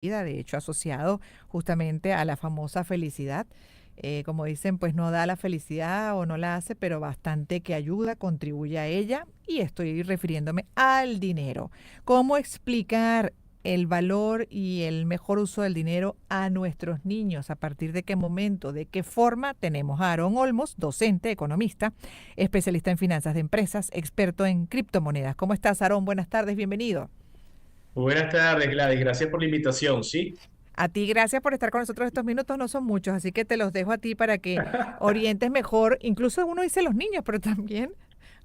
vida, de hecho asociado justamente a la famosa felicidad. Como dicen, pues no da la felicidad o no la hace, pero bastante que ayuda, contribuye a ella y estoy refiriéndome al dinero. ¿Cómo explicar el valor y el mejor uso del dinero a nuestros niños? ¿A partir de qué momento? ¿De qué forma? Tenemos a Aarón Olmos, docente, economista, especialista en finanzas de empresas, experto en criptomonedas. ¿Cómo estás, Aarón? Buenas tardes, bienvenido. Buenas tardes, Gladys. Gracias por la invitación, ¿sí? A ti, gracias por estar con nosotros estos minutos, no son muchos, así que te los dejo a ti para que orientes mejor, incluso uno dice los niños, pero también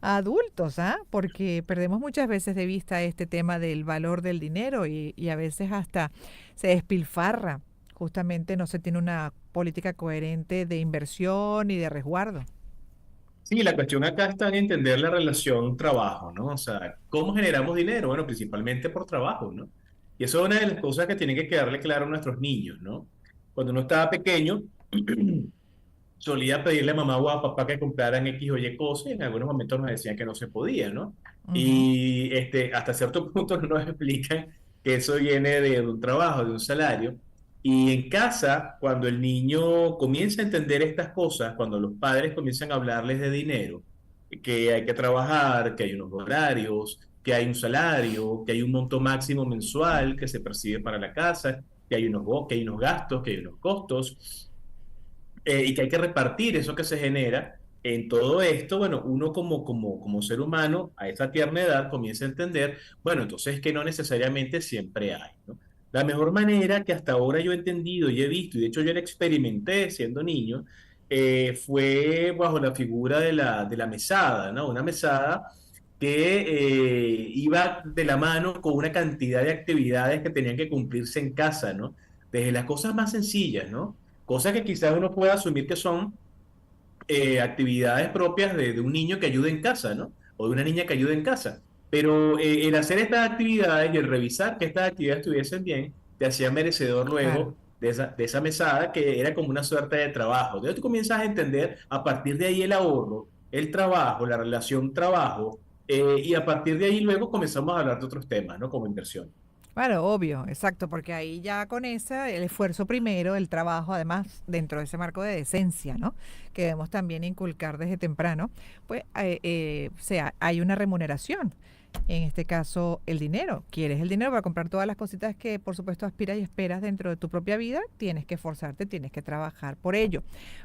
a adultos, ¿ah? Porque perdemos muchas veces de vista este tema del valor del dinero y a veces hasta se despilfarra. Justamente no se tiene una política coherente de inversión y de resguardo. Sí, la cuestión acá está en entender la relación trabajo, ¿no? O sea, ¿cómo generamos dinero? Bueno, principalmente por trabajo, ¿no? Y eso es una de las cosas que tienen que quedarle claro a nuestros niños, ¿no? Cuando uno estaba pequeño, solía pedirle a mamá o a papá que compraran X o Y cosas y en algunos momentos nos decían que no se podía, ¿no? Ujú. Y hasta cierto punto no nos explican que eso viene de un trabajo, de un salario. Y en casa, cuando el niño comienza a entender estas cosas, cuando los padres comienzan a hablarles de dinero, que hay que trabajar, que hay unos horarios, que hay un salario, que hay un monto máximo mensual que se percibe para la casa, que hay unos gastos, que hay unos costos y que hay que repartir eso que se genera en todo esto, bueno, uno como ser humano a esa tierna edad comienza a entender, bueno, entonces que no necesariamente siempre hay, ¿no? La mejor manera que hasta ahora yo he entendido y he visto, y de hecho yo la experimenté siendo niño, fue bajo la figura de la mesada, ¿no? Una mesada que iba de la mano con una cantidad de actividades que tenían que cumplirse en casa, ¿no? Desde las cosas más sencillas, ¿no? Cosas que quizás uno pueda asumir que son actividades propias de un niño que ayude en casa, ¿no? O de una niña que ayude en casa. Pero el hacer estas actividades y el revisar que estas actividades estuviesen bien, te hacía merecedor Claro. luego de esa mesada que era como una suerte de trabajo. Entonces tú comienzas a entender a partir de ahí el ahorro, el trabajo, la relación trabajo, y a partir de ahí luego comenzamos a hablar de otros temas, ¿no? Como inversión. Claro, obvio, exacto, porque ahí ya con esa, el esfuerzo primero, el trabajo, además, dentro de ese marco de decencia, ¿no? Que debemos también inculcar desde temprano, pues, o sea, hay una remuneración. En este caso, el dinero. ¿Quieres el dinero para comprar todas las cositas que, por supuesto, aspiras y esperas dentro de tu propia vida? Tienes que esforzarte, tienes que trabajar por ello.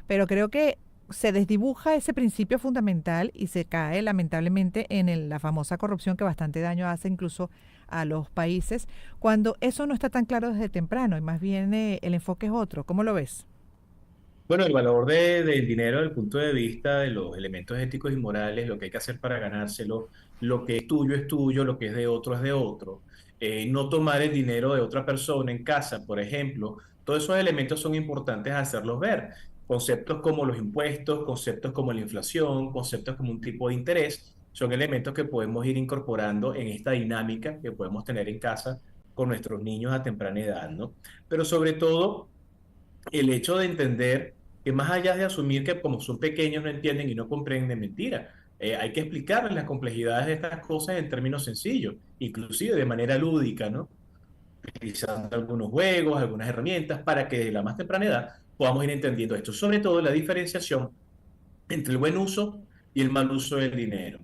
Pero creo que se desdibuja ese principio fundamental y se cae lamentablemente en la famosa corrupción que bastante daño hace incluso a los países, cuando eso no está tan claro desde temprano y más bien el enfoque es otro. ¿Cómo lo ves? Bueno, el valor del dinero desde el punto de vista de los elementos éticos y morales, lo que hay que hacer para ganárselo, lo que es tuyo, lo que es de otro es de otro. No tomar el dinero de otra persona en casa, por ejemplo, todos esos elementos son importantes hacerlos ver. Conceptos como los impuestos, conceptos como la inflación, conceptos como un tipo de interés, son elementos que podemos ir incorporando en esta dinámica que podemos tener en casa con nuestros niños a temprana edad, ¿no? Pero sobre todo el hecho de entender que más allá de asumir que como son pequeños no entienden y no comprenden, mentira. Hay que explicarles las complejidades de estas cosas en términos sencillos, inclusive de manera lúdica, ¿no? Utilizando algunos juegos, algunas herramientas para que desde la más temprana edad podamos ir entendiendo esto. Sobre todo la diferenciación entre el buen uso y el mal uso del dinero.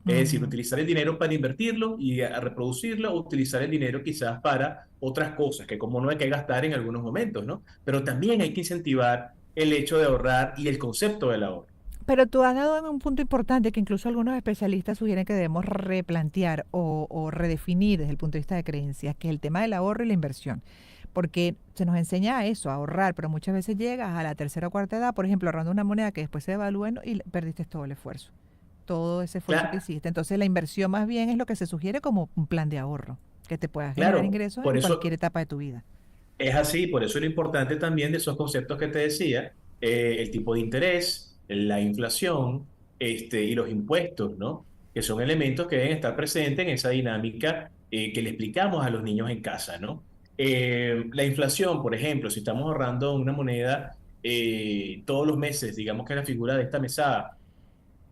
Es decir, Ujú. utilizar el dinero para invertirlo y a reproducirlo, o utilizar el dinero quizás para otras cosas, que como no hay que gastar en algunos momentos, ¿no? Pero también hay que incentivar el hecho de ahorrar y el concepto del ahorro. Pero tú has dado en un punto importante que incluso algunos especialistas sugieren que debemos replantear o redefinir desde el punto de vista de creencias, que es el tema del ahorro y la inversión. Porque se nos enseña a eso, a ahorrar, pero muchas veces llegas a la tercera o cuarta edad, por ejemplo, ahorrando una moneda que después se devalúe, ¿no? Y perdiste todo el esfuerzo, todo ese esfuerzo que Claro, hiciste. Entonces la inversión más bien es lo que se sugiere como un plan de ahorro, que te pueda generar claro, ingresos por en cualquier eso etapa de tu vida. es así, por eso es lo importante también de esos conceptos que te decía, el tipo de interés, la inflación, y los impuestos, ¿no? Que son elementos que deben estar presentes en esa dinámica que le explicamos a los niños en casa, ¿no? La inflación, por ejemplo, si estamos ahorrando una moneda todos los meses, digamos que la figura de esta mesada,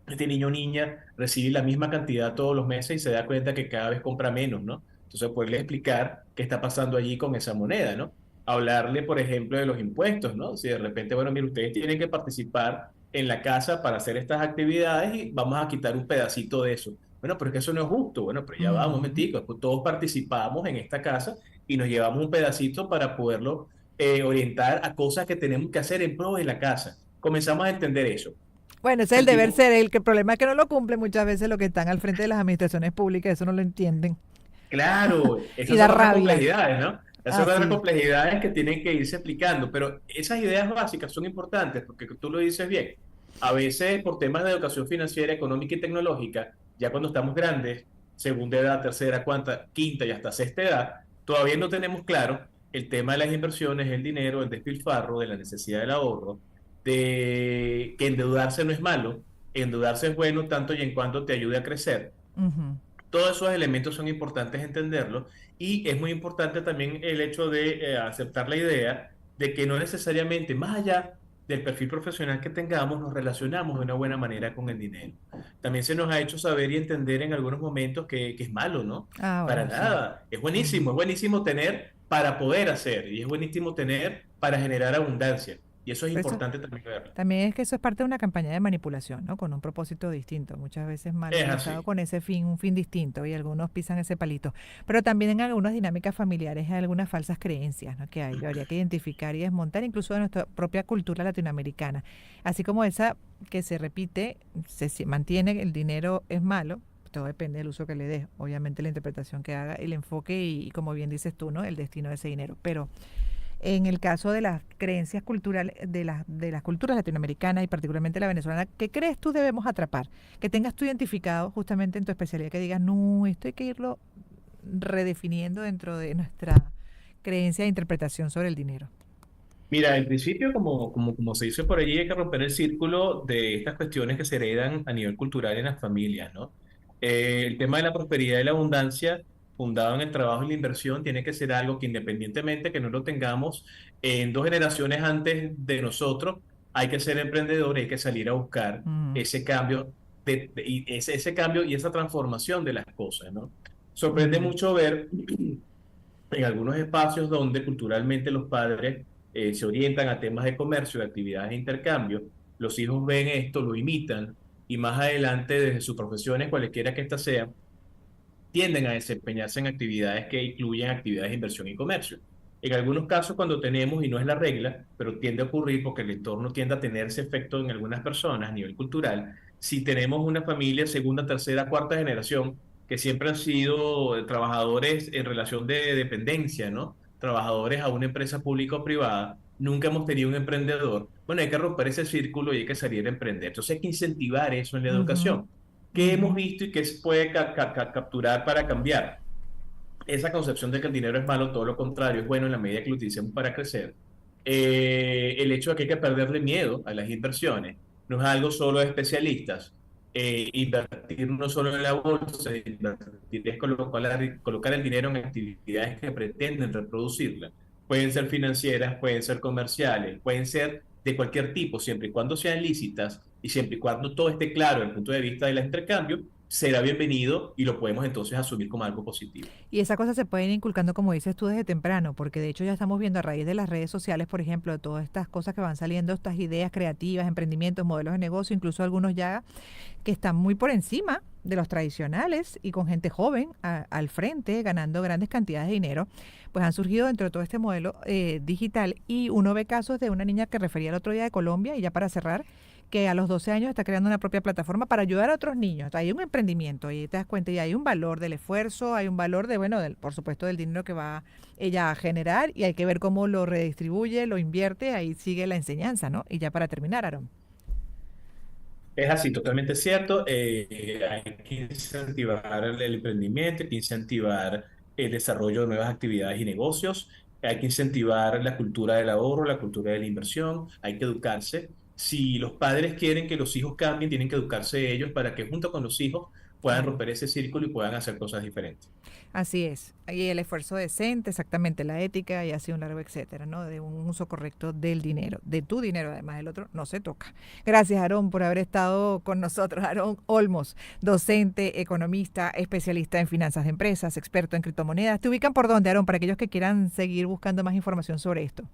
este niño o niña recibe la misma cantidad todos los meses y se da cuenta que cada vez compra menos, ¿no? Entonces, poderle explicar qué está pasando allí con esa moneda, ¿no? Hablarle, por ejemplo, de los impuestos, ¿no? Si de repente, bueno, mire, ustedes tienen que participar en la casa para hacer estas actividades y vamos a quitar un pedacito de eso. Bueno, pero es que eso no es justo. Bueno, pero ya va, un Ujú. momentico, pues todos participamos en esta casa y nos llevamos un pedacito para poderlo orientar a cosas que tenemos que hacer en pro de la casa. Comenzamos a entender eso. Bueno, ese es el deber Sentimos, ser. El problema es que no lo cumplen muchas veces los que están al frente de las administraciones públicas, eso no lo entienden. claro, Y esas da son otras rabia. complejidades, ¿no? Esas son otras Así. complejidades que tienen que irse explicando, pero esas ideas básicas son importantes porque tú lo dices bien. A veces por temas de educación financiera, económica y tecnológica, ya cuando estamos grandes, segunda edad, tercera, cuarta, quinta y hasta sexta edad, todavía no tenemos claro el tema de las inversiones, el dinero, el despilfarro, de la necesidad del ahorro, de que endeudarse no es malo, endeudarse es bueno tanto y en cuanto te ayude a crecer. Ujú. Todos esos elementos son importantes entenderlos y es muy importante también el hecho de aceptar la idea de que no necesariamente, más allá del perfil profesional que tengamos, nos relacionamos de una buena manera con el dinero. También se nos ha hecho saber y entender en algunos momentos que es malo, ¿no? Ah, Para bueno, sí. nada. Ujú. Es buenísimo tener para poder hacer y es buenísimo tener para generar abundancia. Y eso es Pero eso importante también verlo. también es que eso es parte de una campaña de manipulación, ¿no? Con un propósito distinto, muchas veces mal Es utilizado así. con ese fin, un fin distinto, y algunos pisan ese palito. Pero también en algunas dinámicas familiares hay algunas falsas creencias, ¿no? Que hay, que habría que identificar y desmontar, incluso de nuestra propia cultura latinoamericana. Así como esa que se repite, mantiene, el dinero es malo. Todo depende del uso que le des, obviamente la interpretación que haga, el enfoque y como bien dices tú, ¿no? El destino de ese dinero. Pero en el caso de las creencias culturales, de las culturas latinoamericanas y particularmente la venezolana, ¿qué crees tú debemos atrapar? Que tengas tú identificado justamente en tu especialidad, que digas, no, esto hay que irlo redefiniendo dentro de nuestra creencia e interpretación sobre el dinero. Mira, en principio, como se dice por allí, hay que romper el círculo de estas cuestiones que se heredan a nivel cultural en las familias, ¿no? El tema de la prosperidad y la abundancia, fundado en el trabajo y la inversión, tiene que ser algo que independientemente que no lo tengamos en dos generaciones antes de nosotros, hay que ser emprendedor, hay que salir a buscar Mm, ese cambio, y ese cambio y esa transformación de las cosas, ¿no? Sorprende ujú, mucho ver en algunos espacios donde culturalmente los padres se orientan a temas de comercio, de actividades de intercambio, los hijos ven esto, lo imitan y más adelante desde sus profesiones, cualesquiera que éstas sean, tienden a desempeñarse en actividades que incluyen actividades de inversión y comercio. En algunos casos, cuando tenemos, y no es la regla, pero tiende a ocurrir porque el entorno tiende a tener ese efecto en algunas personas a nivel cultural, si tenemos una familia segunda, tercera, cuarta generación que siempre han sido trabajadores en relación de dependencia, ¿no? Trabajadores a una empresa pública o privada, nunca hemos tenido un emprendedor. Bueno, hay que romper ese círculo y hay que salir a emprender. Entonces hay que incentivar eso en la ujú, educación. ¿Qué hemos ujú. visto y qué se puede capturar para cambiar? Esa concepción de que el dinero es malo, todo lo contrario, es bueno en la medida que lo utilicemos para crecer. El hecho de que hay que perderle miedo a las inversiones no es algo solo de especialistas. Invertir no solo en la bolsa, invertir es colocar el dinero en actividades que pretenden reproducirla. Pueden ser financieras, pueden ser comerciales, pueden ser de cualquier tipo, siempre y cuando sean lícitas y siempre y cuando todo esté claro desde el punto de vista del intercambio, será bienvenido y lo podemos entonces asumir como algo positivo. Y esas cosas se pueden ir inculcando, como dices tú, desde temprano, porque de hecho ya estamos viendo a raíz de las redes sociales, por ejemplo, de todas estas cosas que van saliendo, estas ideas creativas, emprendimientos, modelos de negocio, incluso algunos ya que están muy por encima de los tradicionales y con gente joven al frente, ganando grandes cantidades de dinero, pues han surgido dentro de todo este modelo digital y uno ve casos de una niña que refería el otro día de Colombia y ya para cerrar, que a los 12 años está creando una propia plataforma para ayudar a otros niños. Hay un emprendimiento y te das cuenta y hay un valor del esfuerzo, hay un valor de, bueno, por supuesto del dinero que va ella a generar y hay que ver cómo lo redistribuye, lo invierte, ahí sigue la enseñanza, ¿no? Y ya para terminar, Aaron. Es así, totalmente cierto. Hay que incentivar el emprendimiento, hay que incentivar el desarrollo de nuevas actividades y negocios, hay que incentivar la cultura del ahorro, la cultura de la inversión, hay que educarse. Si los padres quieren que los hijos cambien, tienen que educarse ellos para que junto con los hijos puedan Claro. romper ese círculo y puedan hacer cosas diferentes. Así es. Y el esfuerzo decente, exactamente, la ética y así un largo etcétera, ¿no? De un uso correcto del dinero, de tu dinero, además el otro no se toca. Gracias, Aarón, por haber estado con nosotros. Aarón Olmos, docente, economista, especialista en finanzas de empresas, experto en criptomonedas. ¿Te ubican por dónde, Aarón, para aquellos que quieran seguir buscando más información sobre esto?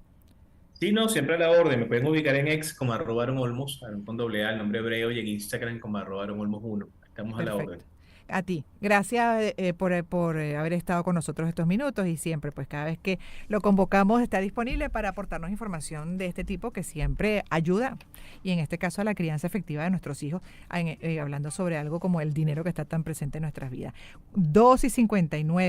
Sí, no, siempre a la orden. Me pueden ubicar en X como @aronolmos, Aaron con doble A, el nombre hebreo, y en Instagram como @aronolmos1. Estamos a la orden. Perfecto. A ti. Gracias por haber estado con nosotros estos minutos y siempre, pues cada vez que lo convocamos está disponible para aportarnos información de este tipo que siempre ayuda y en este caso a la crianza efectiva de nuestros hijos, hablando sobre algo como el dinero que está tan presente en nuestras vidas. 2:59.